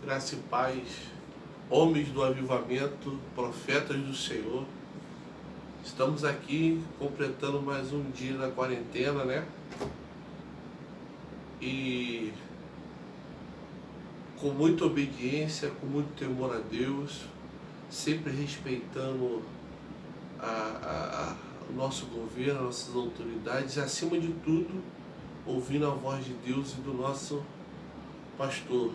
Graça e paz, homens do avivamento, profetas do Senhor. Estamos aqui completando mais um dia na quarentena, né? E com muita obediência, com muito temor a Deus, sempre respeitando o nosso governo, nossas autoridades, e acima de tudo, ouvindo a voz de Deus e do nosso pastor.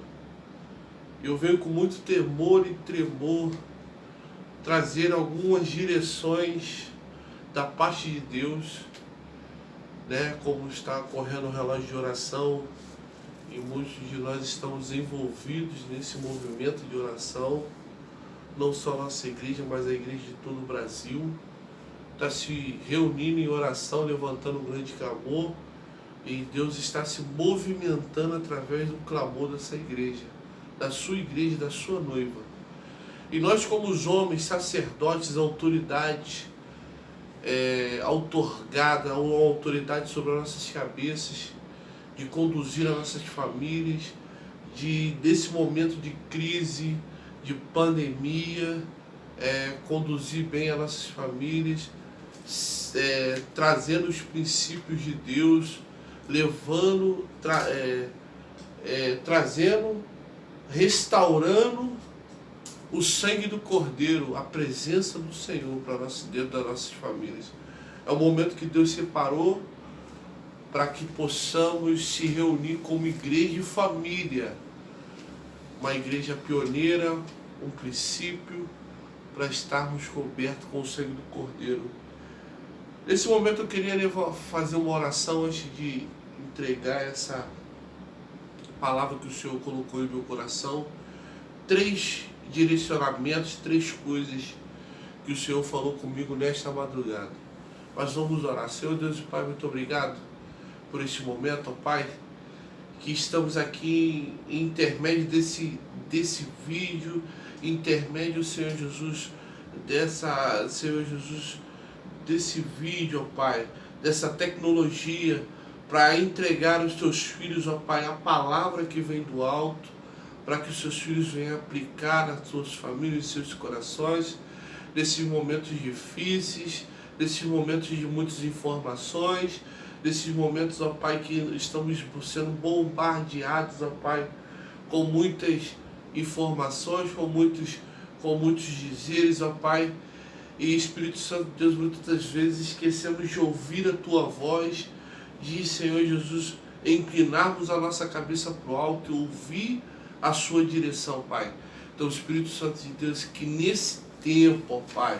Eu venho com muito temor e tremor trazer algumas direções da parte de Deus, né? Como está correndo o relógio de oração e muitos de nós estamos envolvidos nesse movimento de oração, não só a nossa igreja, mas a igreja de todo o Brasil está se reunindo em oração, levantando um grande clamor, e Deus está se movimentando através do clamor dessa igreja, da sua igreja, da sua noiva. E nós, como os homens, sacerdotes, autoridades, outorgada, uma autoridade sobre as nossas cabeças, de conduzir as nossas famílias, desse momento de crise, de pandemia, conduzir bem as nossas famílias, trazendo os princípios de Deus, levando, trazendo, restaurando o sangue do Cordeiro, a presença do Senhor para dentro das nossas famílias. É o momento que Deus separou para que possamos se reunir como igreja e família, uma igreja pioneira, um princípio, para estarmos cobertos com o sangue do Cordeiro. Nesse momento eu queria fazer uma oração antes de entregar essa palavra que o Senhor colocou em meu coração. 3 direcionamentos, 3 coisas que o Senhor falou comigo nesta madrugada. Mas vamos orar. Senhor Deus e Pai, muito obrigado por este momento, ó Pai, que estamos aqui em intermédio desse vídeo, intermédio, Senhor Jesus, desse vídeo, ó Pai, dessa tecnologia, para entregar aos teus filhos, ó Pai, a palavra que vem do alto, para que os seus filhos venham aplicar nas suas famílias e seus corações, nesses momentos difíceis, nesses momentos de muitas informações, nesses momentos, ó Pai, que estamos sendo bombardeados, ó Pai, com muitas informações, com muitos dizeres, ó Pai. E Espírito Santo de Deus, muitas vezes esquecemos de ouvir a Tua voz, de, Senhor Jesus, inclinarmos a nossa cabeça para o alto e ouvir a Sua direção, Pai. Então, Espírito Santo de Deus, que nesse tempo, ó Pai,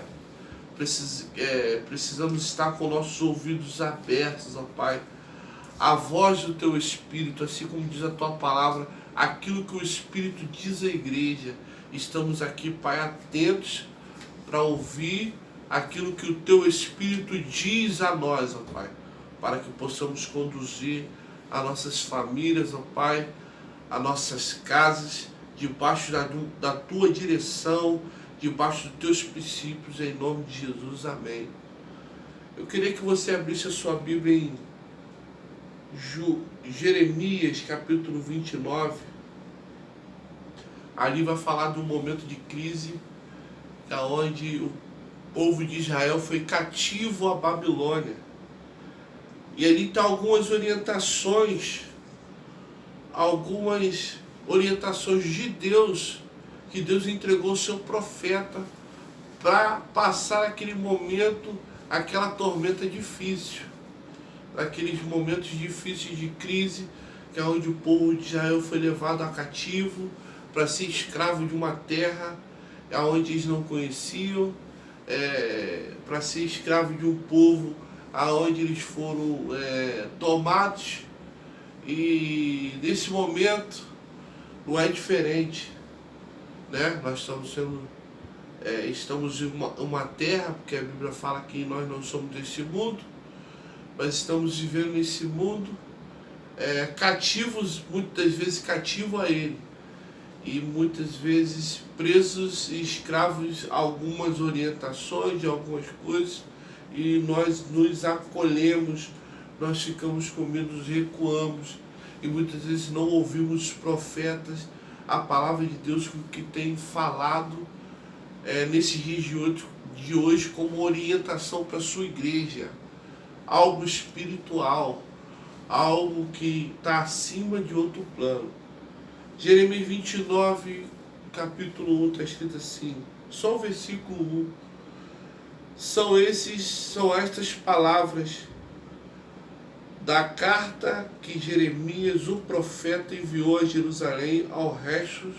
precisamos estar com nossos ouvidos abertos, ó Pai, a voz do Teu Espírito, assim como diz a Tua palavra, aquilo que o Espírito diz à igreja. Estamos aqui, Pai, atentos para ouvir aquilo que o Teu Espírito diz a nós, ó Pai, para que possamos conduzir as nossas famílias, ó Pai, as nossas casas, debaixo da Tua direção, debaixo dos Teus princípios, em nome de Jesus, amém. Eu queria que você abrisse a sua Bíblia em Jeremias, capítulo 29. Ali vai falar de um momento de crise, onde o povo de Israel foi cativo à Babilônia. E ali está algumas orientações de Deus, que Deus entregou ao seu profeta para passar aquele momento, aquela tormenta difícil, aqueles momentos difíceis de crise, que é onde o povo de Israel foi levado a cativo para ser escravo de uma terra onde eles não conheciam, para ser escravo de um povo aonde eles foram tomados. E nesse momento não é diferente, né? Nós estamos em uma terra, porque a Bíblia fala que nós não somos desse mundo, mas estamos vivendo nesse mundo, cativos, muitas vezes cativos a ele, e muitas vezes presos e escravos a algumas orientações, de algumas coisas, e nós nos acolhemos, nós ficamos com medo, recuamos, e muitas vezes não ouvimos os profetas a palavra de Deus que tem falado nesses dias de hoje como orientação para a sua igreja. Algo espiritual, algo que está acima de outro plano. Jeremias 29, capítulo 1, está escrito assim, só o versículo 1. São estas palavras da carta que Jeremias, o profeta, enviou a Jerusalém aos restos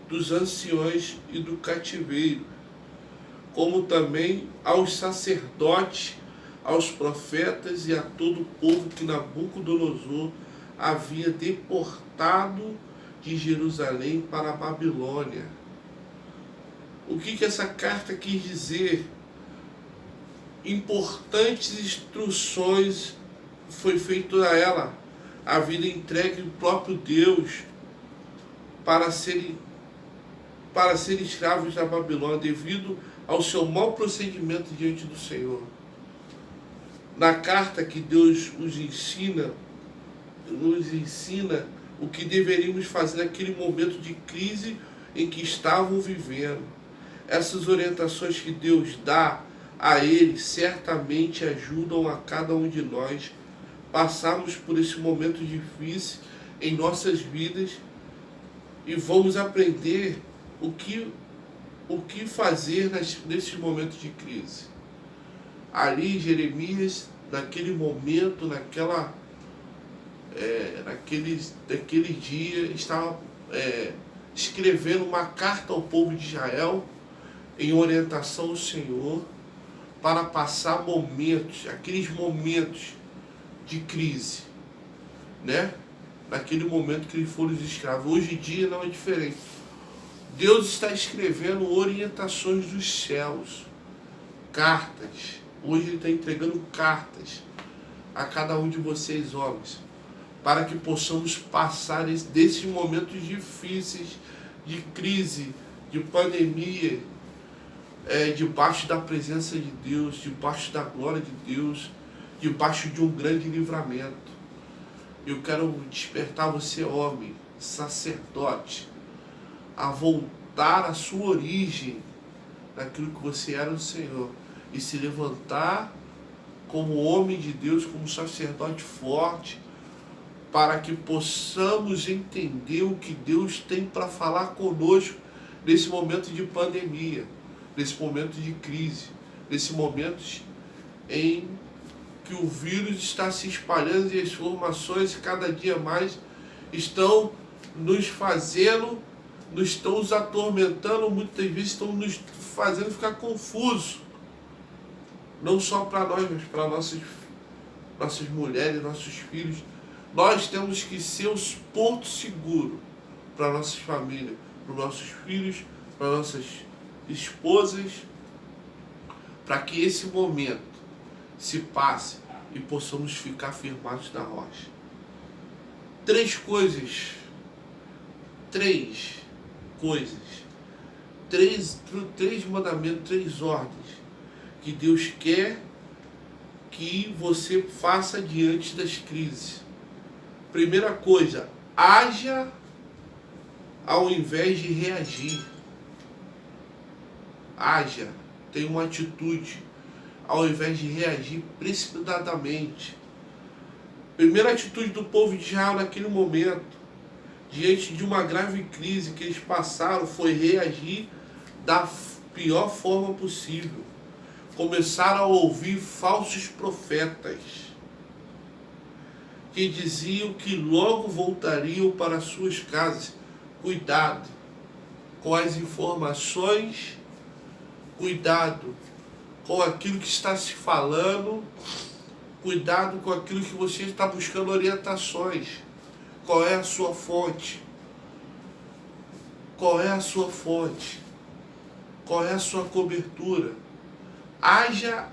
dos anciões e do cativeiro, como também aos sacerdotes, aos profetas e a todo o povo que Nabucodonosor havia deportado de Jerusalém para a Babilônia. O que essa carta quis dizer? Importantes instruções foi feito a ela, a vida entregue ao próprio Deus para serem escravos da Babilônia devido ao seu mau procedimento diante do Senhor. Na carta que Deus nos ensina o que deveríamos fazer naquele momento de crise em que estavam vivendo. Essas orientações que Deus dá a eles certamente ajudam a cada um de nós passarmos por esse momento difícil em nossas vidas e vamos aprender o que fazer nesses momentos de crise. Ali Jeremias, naquele momento, naquele dia, estava escrevendo uma carta ao povo de Israel em orientação ao Senhor para passar aqueles momentos de crise, né? Naquele momento que eles foram escravos. Hoje em dia não é diferente. Deus está escrevendo orientações dos céus, cartas. Hoje Ele está entregando cartas a cada um de vocês, homens, para que possamos passar desses momentos difíceis, de crise, de pandemia, debaixo da presença de Deus, debaixo da glória de Deus, debaixo de um grande livramento. Eu quero despertar você, homem, sacerdote, a voltar à sua origem, naquilo que você era no Senhor, e se levantar como homem de Deus, como sacerdote forte, para que possamos entender o que Deus tem para falar conosco nesse momento de pandemia, nesse momento de crise, nesse momento em que o vírus está se espalhando e as informações cada dia mais estão nos atormentando, muitas vezes estão nos fazendo ficar confusos. Não só para nós, mas para nossas mulheres, nossos filhos. Nós temos que ser os portos seguros para nossas famílias, para os nossos filhos, para nossas esposas, para que esse momento se passe e possamos ficar firmados na rocha. Três mandamentos, 3 ordens que Deus quer que você faça diante das crises. Primeira coisa, haja ao invés de reagir. Haja, tenha uma atitude ao invés de reagir precipitadamente. Primeira atitude do povo de Israel naquele momento, diante de uma grave crise que eles passaram, foi reagir da pior forma possível. Começaram a ouvir falsos profetas que diziam que logo voltariam para suas casas. Cuidado com as informações, cuidado com aquilo que está se falando, cuidado com aquilo que você está buscando orientações. Qual é a sua fonte? Qual é a sua fonte? Qual é a sua cobertura? Haja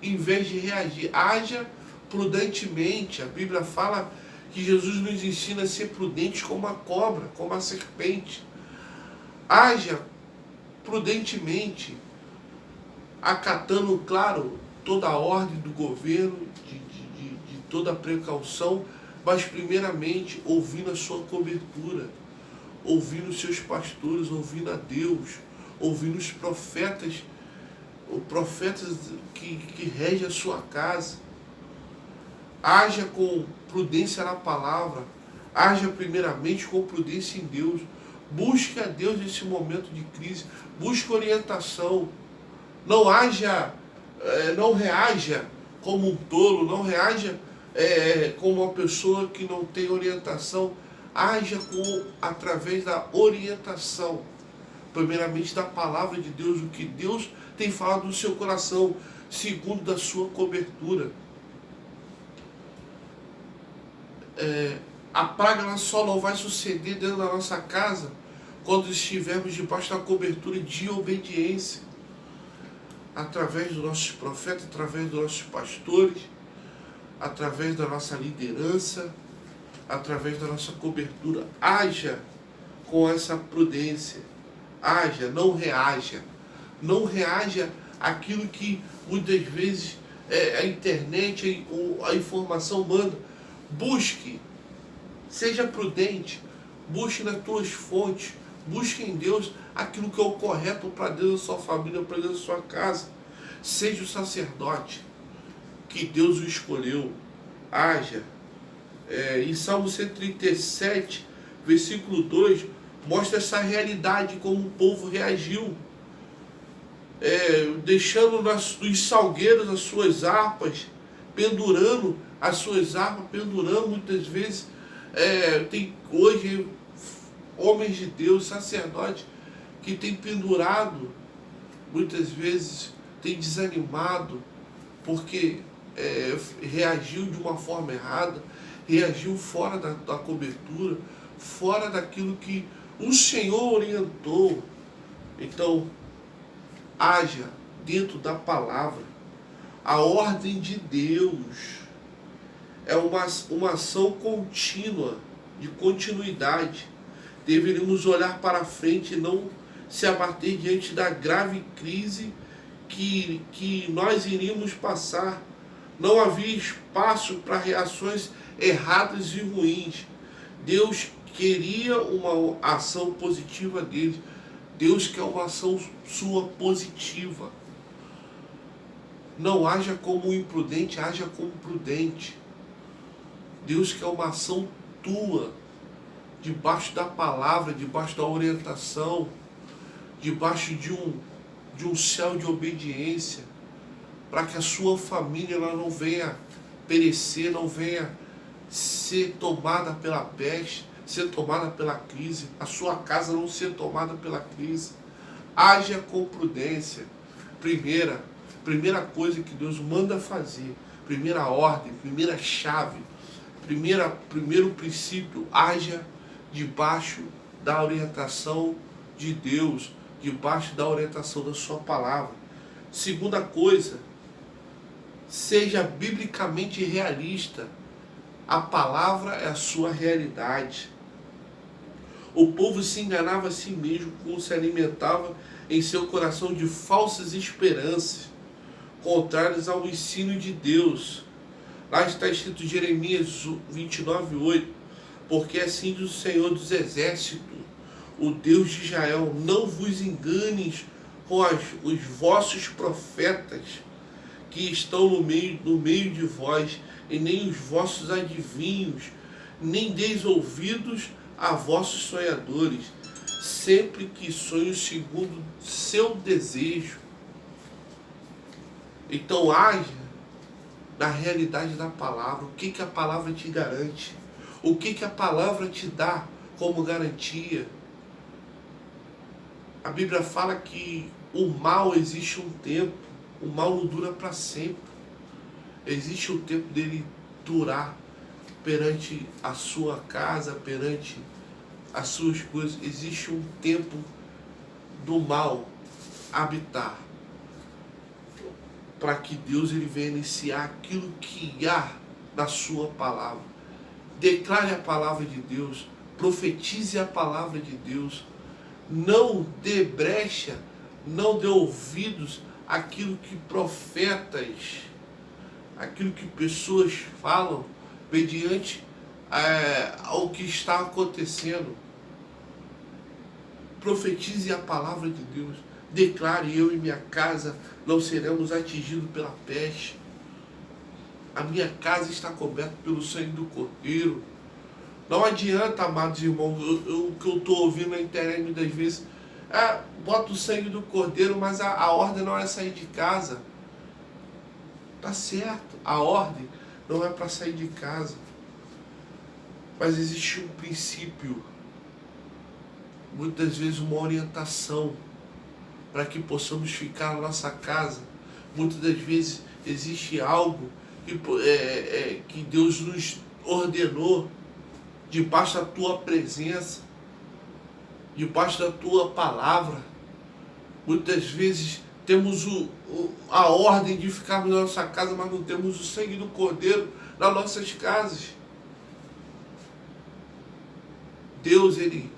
em vez de reagir. Haja prudentemente. A Bíblia fala que Jesus nos ensina a ser prudentes como a cobra, como a serpente. Haja prudentemente, acatando, claro, toda a ordem do governo, de toda a precaução, mas primeiramente ouvindo a sua cobertura, ouvindo os seus pastores, ouvindo a Deus, ouvindo os profetas que regem a sua casa. Haja com prudência na palavra, haja primeiramente com prudência em Deus. Busque a Deus nesse momento de crise, busque orientação. Não reaja como um tolo, não reaja como uma pessoa que não tem orientação. Haja através da orientação, primeiramente da palavra de Deus, o que Deus tem falado no seu coração, segundo da sua cobertura. A praga ela só não vai suceder dentro da nossa casa quando estivermos debaixo da cobertura de obediência, através dos nossos profetas, através dos nossos pastores, através da nossa liderança, através da nossa cobertura. Haja com essa prudência, haja, não reaja. Não reaja àquilo que muitas vezes a internet, a informação manda. Busque, seja prudente, busque nas tuas fontes, busque em Deus aquilo que é o correto para Deus, da sua família, para Deus, da sua casa. Seja o sacerdote que Deus o escolheu. Haja. Em Salmo 137, versículo 2, mostra essa realidade, como o povo reagiu. Deixando nos salgueiros as suas harpas, pendurando as suas harpas, pendurando muitas vezes. Tem hoje homens de Deus, sacerdotes, que têm pendurado, muitas vezes tem desanimado, porque reagiu de uma forma errada, reagiu fora da cobertura, fora daquilo que o Senhor orientou. Então, haja dentro da palavra. A ordem de Deus é uma ação contínua, de continuidade. Deveríamos olhar para frente e não se abater diante da grave crise que nós iríamos passar. Não havia espaço para reações erradas e ruins. Deus queria uma ação positiva dele. Deus quer uma ação sua positiva. Não haja como imprudente, haja como prudente. Deus quer uma ação tua, debaixo da palavra, debaixo da orientação, debaixo de um céu de obediência, para que a sua família ela não venha perecer, não venha ser tomada pela peste, ser tomada pela crise, a sua casa não ser tomada pela crise. Haja com prudência. Primeira coisa que Deus manda fazer, primeira ordem, primeira chave, primeiro princípio, haja debaixo da orientação de Deus, debaixo da orientação da sua palavra. Segunda coisa, seja biblicamente realista. A palavra é a sua realidade. O povo se enganava a si mesmo quando se alimentava em seu coração de falsas esperanças, contrárias ao ensino de Deus. Lá está escrito Jeremias 29:8, porque assim diz o Senhor dos Exércitos, o Deus de Israel: não vos enganes com os vossos profetas que estão no meio de vós, e nem os vossos adivinhos, nem deis ouvidos a vossos sonhadores, sempre que sonham segundo seu desejo. Então haja na realidade da palavra. O que a palavra te garante? O que a palavra te dá como garantia? A Bíblia fala que o mal existe um tempo, o mal não dura para sempre. Existe o tempo dele durar perante a sua casa, perante as suas coisas. Existe um tempo do mal habitar, para que Deus ele venha iniciar aquilo que há na sua palavra. Declare a palavra de Deus, profetize a palavra de Deus. Não dê brecha, não dê ouvidos àquilo que profetas, aquilo que pessoas falam mediante ao que está acontecendo. Profetize a palavra de Deus. Declare: eu e minha casa não seremos atingidos pela peste. A minha casa está coberta pelo sangue do Cordeiro. Não adianta, amados irmãos, o que eu estou ouvindo na internet muitas vezes, bota o sangue do Cordeiro, mas a ordem não é sair de casa. Tá certo, a ordem não é para sair de casa. Mas existe um princípio, muitas vezes uma orientação, para que possamos ficar na nossa casa. Muitas das vezes existe algo que Deus nos ordenou, debaixo da tua presença, debaixo da tua palavra. Muitas vezes temos a ordem de ficarmos na nossa casa, mas não temos o sangue do Cordeiro nas nossas casas. Deus, ele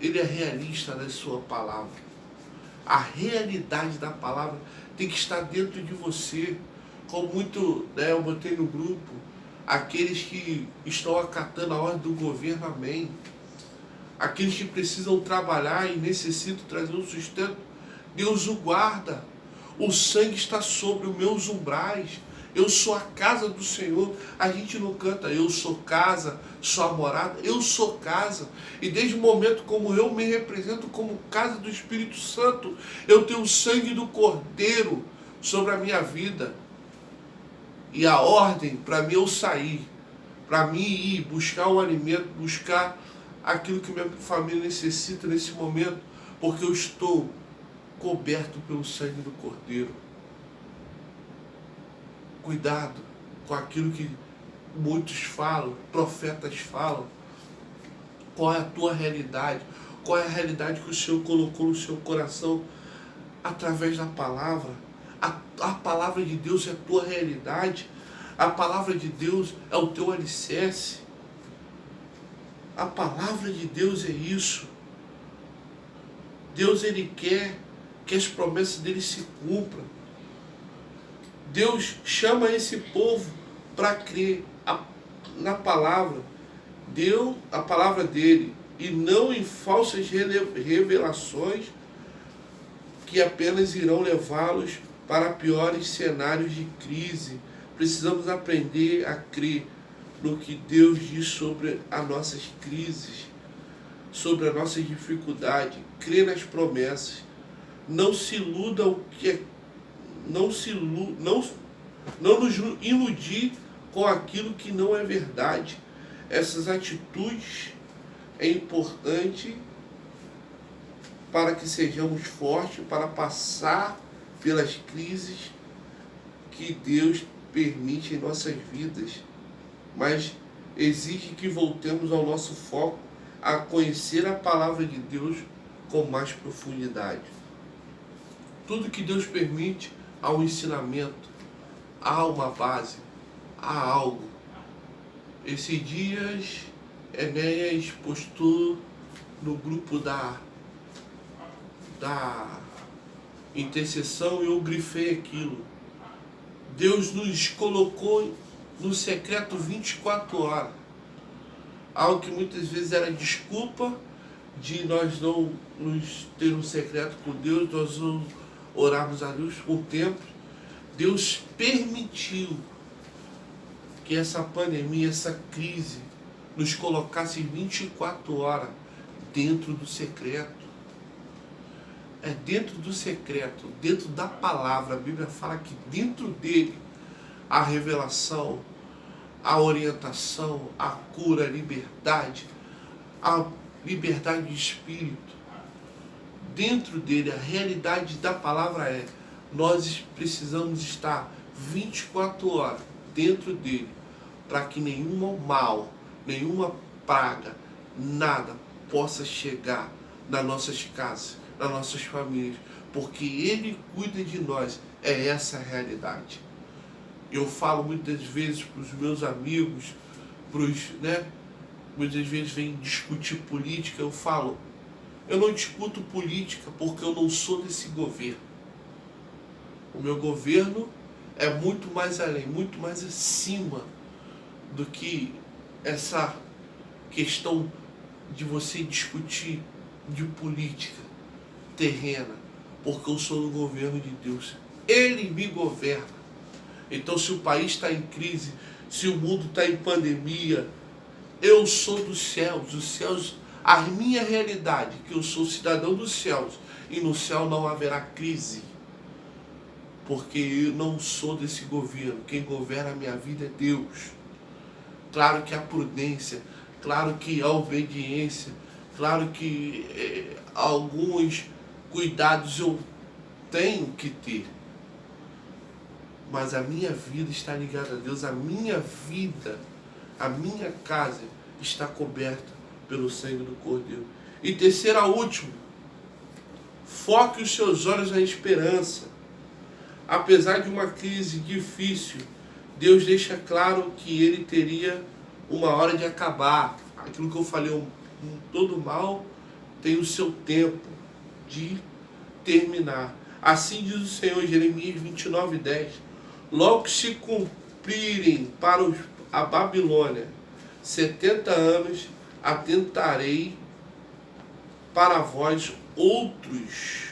é realista na sua palavra. A realidade da palavra tem que estar dentro de você. Como muito, eu botei no grupo, aqueles que estão acatando a ordem do governo, amém. Aqueles que precisam trabalhar e necessitam trazer um sustento, Deus o guarda. O sangue está sobre os meus umbrais. Eu sou a casa do Senhor. A gente não canta: eu sou casa, sou a morada. Eu sou casa. E desde o momento como eu me represento como casa do Espírito Santo, eu tenho o sangue do Cordeiro sobre a minha vida. E a ordem para mim eu sair, para mim ir buscar um alimento, buscar aquilo que minha família necessita nesse momento, porque eu estou coberto pelo sangue do Cordeiro. Cuidado com aquilo que muitos falam, profetas falam. Qual é a tua realidade? Qual é a realidade que o Senhor colocou no seu coração através da palavra? A palavra de Deus é a tua realidade. A palavra de Deus é o teu alicerce. A palavra de Deus é isso. Deus, ele quer que as promessas dele se cumpram. Deus chama esse povo para crer na palavra. Deu a palavra dele, e não em falsas revelações que apenas irão levá-los para piores cenários de crise. Precisamos aprender a crer no que Deus diz sobre as nossas crises, sobre as nossas dificuldades. Crer nas promessas. Não se iluda o que é. Não nos iludir com aquilo que não é verdade. Essas atitudes é importante para que sejamos fortes, para passar pelas crises que Deus permite em nossas vidas. Mas exige que voltemos ao nosso foco, a conhecer a palavra de Deus com mais profundidade. Tudo que Deus permite, há um ensinamento, há uma base, há algo. Esses dias, Enéas postou no grupo da intercessão, e eu grifei aquilo. Deus nos colocou no secreto 24 horas. Algo que muitas vezes era desculpa de nós não nos ter um secreto com Deus, nós não orarmos a Deus com o tempo. Deus permitiu que essa pandemia, essa crise, nos colocasse 24 horas dentro do secreto. É dentro do secreto, dentro da palavra. A Bíblia fala que dentro dele a revelação, a orientação, a cura, a liberdade de espírito. Dentro dele, a realidade da palavra é: nós precisamos estar 24 horas dentro dele, para que nenhum mal, nenhuma praga, nada possa chegar nas nossas casas, nas nossas famílias, porque ele cuida de nós. É essa a realidade. Eu falo muitas vezes para os meus amigos, muitas vezes vem discutir política, eu falo: eu não discuto política porque eu não sou desse governo. O meu governo é muito mais além, muito mais acima do que essa questão de você discutir de política terrena, porque eu sou do governo de Deus. Ele me governa. Então, se o país está em crise, se o mundo está em pandemia, eu sou dos céus. Os céus, a minha realidade, que eu sou cidadão dos céus, e no céu não haverá crise, porque eu não sou desse governo. Quem governa a minha vida é Deus. Claro que a prudência, claro que a obediência, claro que alguns cuidados eu tenho que ter, mas a minha vida está ligada a Deus. A minha vida, a minha casa está coberta pelo sangue do Cordeiro. E terceira, última, foque os seus olhos na esperança. Apesar de uma crise difícil, Deus deixa claro que Ele teria uma hora de acabar. Aquilo que eu falei, todo mal tem o seu tempo de terminar. Assim diz o Senhor, Jeremias 29:10. Logo que se cumprirem para a Babilônia 70 anos, atentarei para vós outros,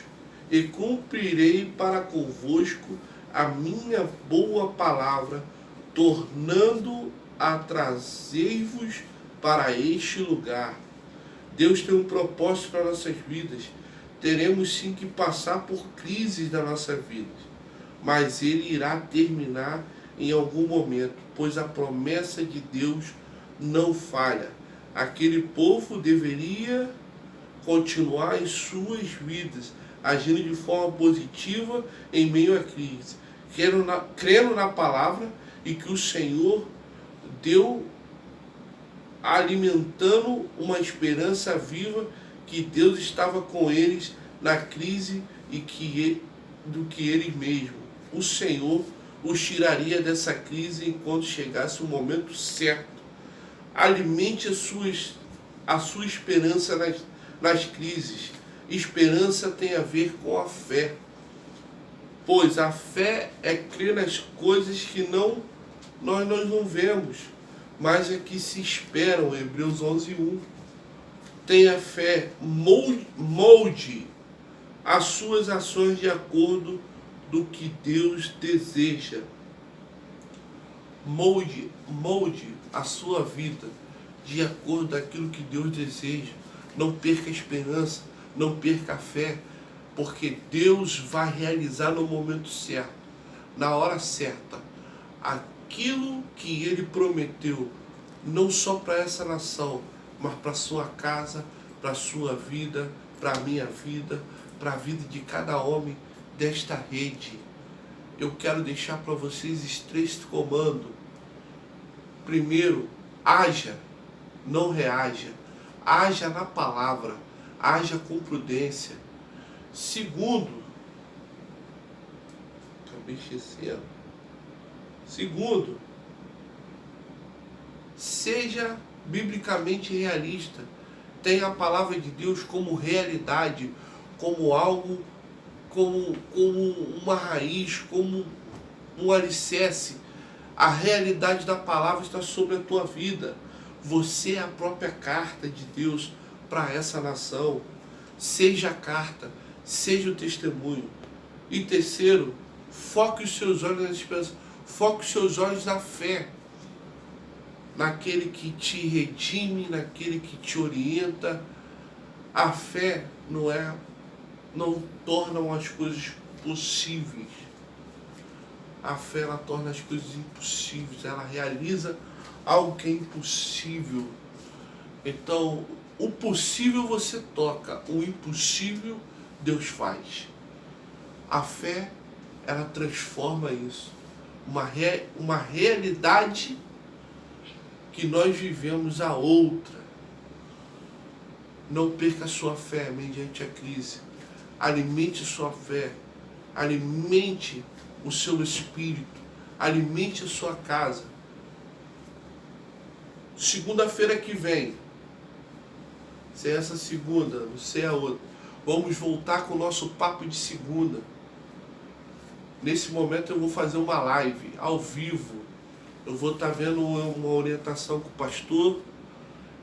e cumprirei para convosco a minha boa palavra, tornando a trazer-vos para este lugar. Deus tem um propósito para nossas vidas. Teremos sim que passar por crises da nossa vida, mas Ele irá terminar em algum momento, pois a promessa de Deus não falha. Aquele povo deveria continuar em suas vidas, agindo de forma positiva em meio à crise, crendo na palavra e que o Senhor deu, alimentando uma esperança viva que Deus estava com eles na crise e do que eles mesmos. O Senhor os tiraria dessa crise enquanto chegasse o momento certo. Alimente a sua esperança nas crises. Esperança tem a ver com a fé, pois a fé é crer nas coisas que nós não vemos, mas é que se esperam. Hebreus 11:1. Tenha fé, molde as suas ações de acordo do que Deus deseja. Molde a sua vida de acordo daquilo que Deus deseja. Não perca a esperança, não perca a fé, porque Deus vai realizar no momento certo, na hora certa, aquilo que Ele prometeu, não só para essa nação, mas para a sua casa, para a sua vida, para a minha vida, para a vida de cada homem desta rede. Eu quero deixar para vocês esses 3 comandos. Primeiro, haja, não reaja. Haja na palavra, haja com prudência. Segundo, acabei esquecendo. Segundo, seja biblicamente realista. Tenha a palavra de Deus como realidade, como algo, como uma raiz, como um alicerce. A realidade da palavra está sobre a tua vida. Você é a própria carta de Deus para essa nação. Seja a carta, seja o testemunho. E terceiro, foque os seus olhos na esperança. Foque os seus olhos na fé, naquele que te redime, naquele que te orienta. A fé não torna as coisas possíveis. A fé, ela torna as coisas impossíveis. Ela realiza algo que é impossível. Então, o possível você toca, o impossível Deus faz. A fé, ela transforma isso. Uma realidade que nós vivemos a outra. Não perca a sua fé mediante a crise. Alimente sua fé. Alimente o seu espírito. Alimente a sua casa. Segunda-feira que vem, se é essa segunda, não sei a outra, vamos voltar com o nosso papo de segunda. Nesse momento eu vou fazer uma live ao vivo. Eu vou estar vendo uma orientação com o pastor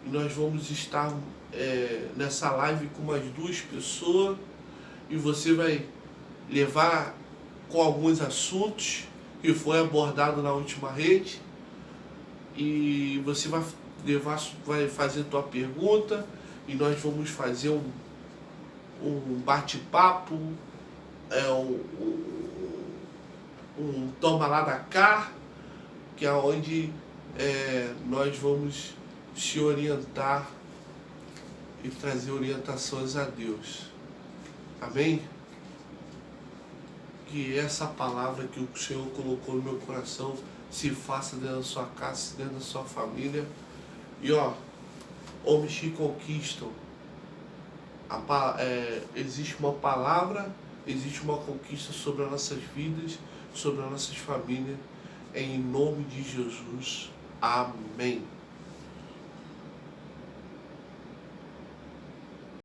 e nós vamos estar nessa live com mais 2 pessoas e você vai levar com alguns assuntos que foi abordado na última rede e você vai fazer tua pergunta e nós vamos fazer um bate-papo, um toma lá da cá, que é onde nós vamos te orientar e trazer orientações a Deus. Amém? Que essa palavra que o Senhor colocou no meu coração se faça dentro da sua casa, dentro da sua família. E homens que conquistam. Existe uma palavra, existe uma conquista sobre as nossas vidas, sobre as nossas famílias. Em nome de Jesus. Amém.